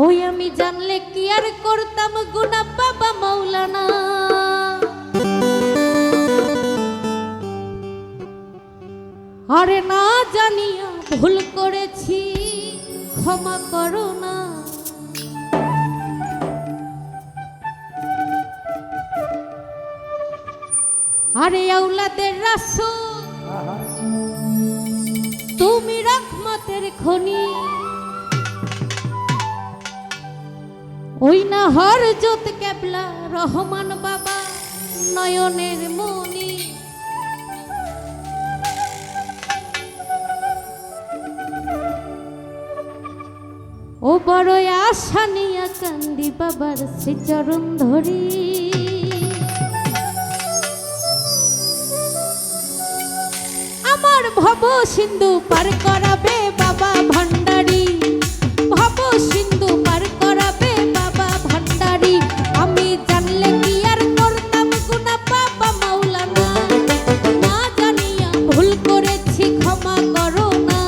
ওই আমি জানলে কি আর করতাম গুনাহ বাবা মাওলানা। আরে না জানিয়া ভুল করেছি ক্ষমা করো না। আরে আওলাদের রাসূল তুমি রহমতের খনি, ওই না হযরত কেবলা রহমান বাবা নয়নের মনি। ও বড় আশা নিয়া কান্দি বাবার শ্রীচরণ ধরি। আমার ভব সিন্ধু পার করাবে বাবা ভান্ডারি, ভব সিন্ধু পার করাবে বাবা ভান্ডারি। আমি জানলে কি আর করতাম গুনাহ বাবা মাওলানা, না জানিয়া ভুল করেছি ক্ষমা করো না।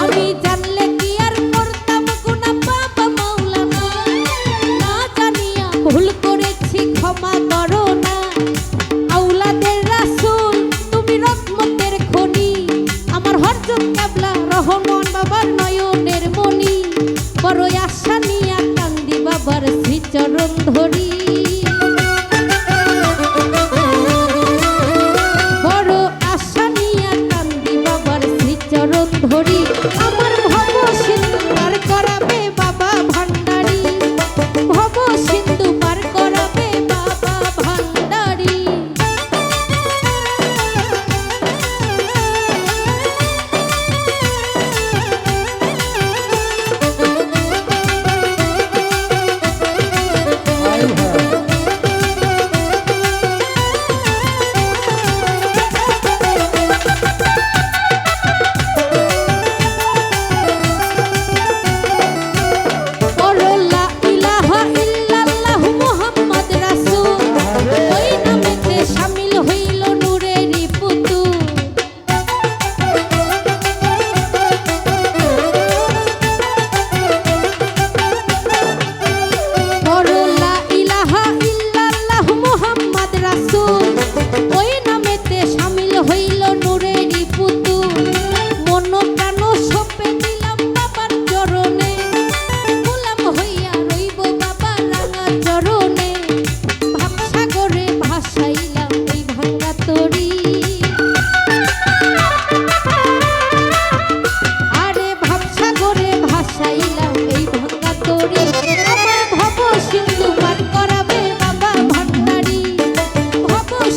আমি জানলে কি আর করতাম গুনাহ বাবা মাওলানা, না জানিয়া ভুল করেছি ক্ষমা করো না। আওলাদের রাসূল তুমি রহমতের খনি, আমার হযরত কেবলা রহমান বাবার নয়নের মনি। বড় আশা নিয়া কান্দি বাবার শ্রীচরণ ধরি। বড় আশা নিয়া কান্দি বাবার শ্রীচরণ ধরি। আমার ভব সিন্ধু পার করাবে বাবা ভান্ডারি, ভব সিন্ধু পার করাবে বাবা ভান্ডারি।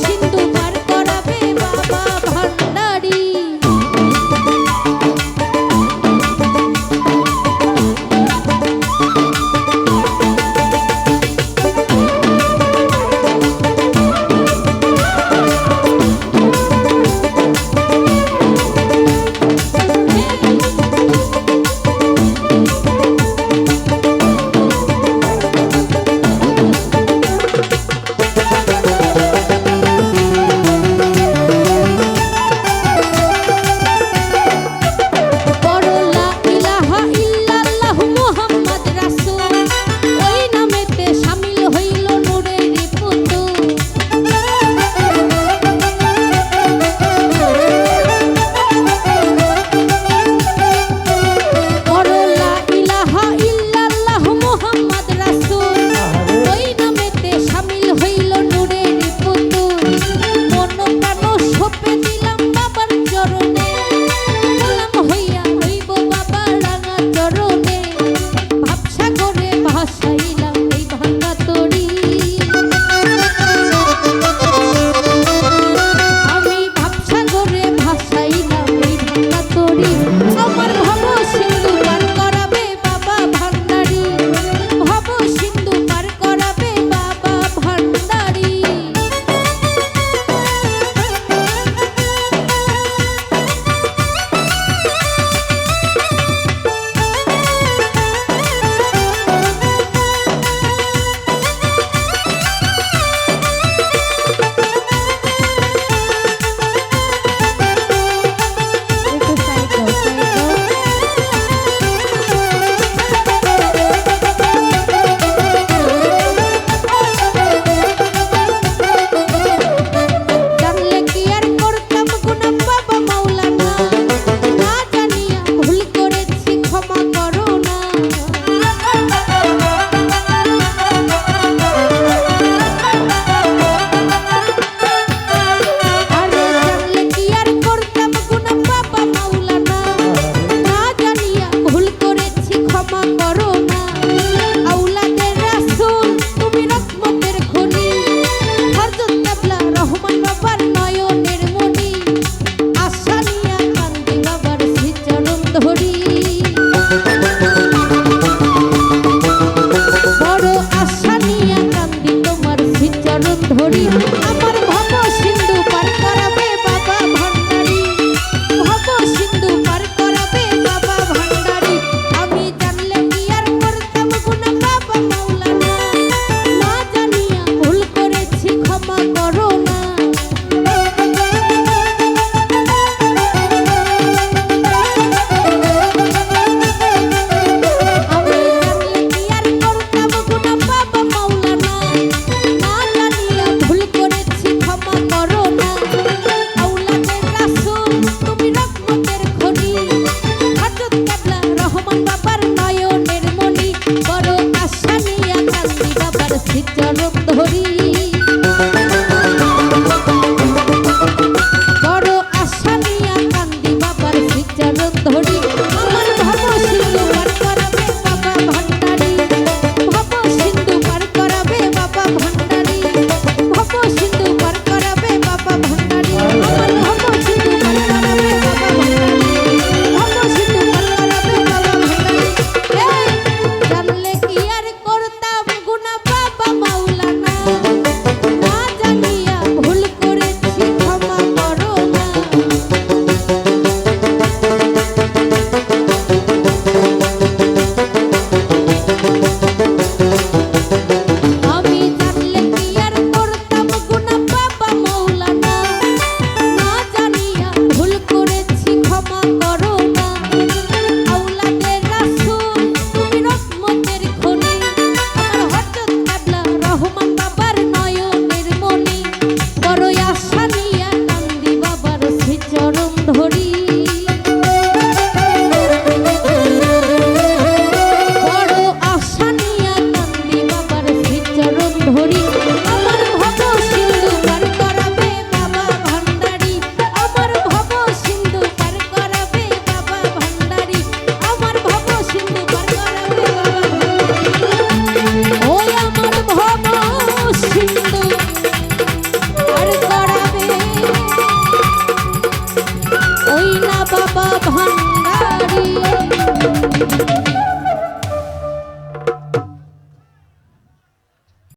সিন্ধু পার করাবে বাবা করো না। আমি জানলে কি আর করতাম গুনাহ বাবা মাওলানা, না জানিয়া ভুল করেছি ক্ষমা করো না। আওলাদের রাসূল তুমি রহমতের খনি, হযরত কেবলা রহমান বাবার নয়নের মণি, বড় আশা নিয়া কান্দি বাবার শ্রীচরণ ধরি। বড় আশা নিয়া কান্দি বাবার শ্রীচরণ ধরি। আমার ভব সিন্ধু পার করাবে বাবা ভান্ডারী, ভব সিন্ধু পার করাবে বাবা ভান্ডারী, ভব সিন্ধু পার করাবে বাবা ভান্ডারী। আমার ভব সিন্ধু পার করাবে বাবা ভান্ডারী, ভব সিন্ধু পার করাবে বাবা ভান্ডারী। এই জানলে কি আর করতাম গুনাহ বাবা মাওলানা, না জানিয়া ভুল করেছি ক্ষমা করো না। আমি জানলে কি আর করতাম গুনাহ বাবা মাওলানা, না জানিয়া ভুল করেছি ক্ষমা করো না। আওলাদের রাসূল তুমি রহমতের খনি, আমার হযরত কেবলা রহমান বাবার নয়নের মণি, বড় আশা নিয়া কান্দি বাবার শ্রীচরণ ধরি। বড় আশা নিয়া কান্দি বাবার শ্রীচরণ ধরি। আমার ভব সিন্ধু পার করাবে বাবা ভান্ডারী, আমার ভব সিন্ধু পার করাবে বাবা ভান্ডারী, আমার ভব সিন্ধু পার করাবে বাবা ভান্ডারী। ওই আমার ভব সিন্ধু পার করাবে, ওই না বাবা ভান্ডারী।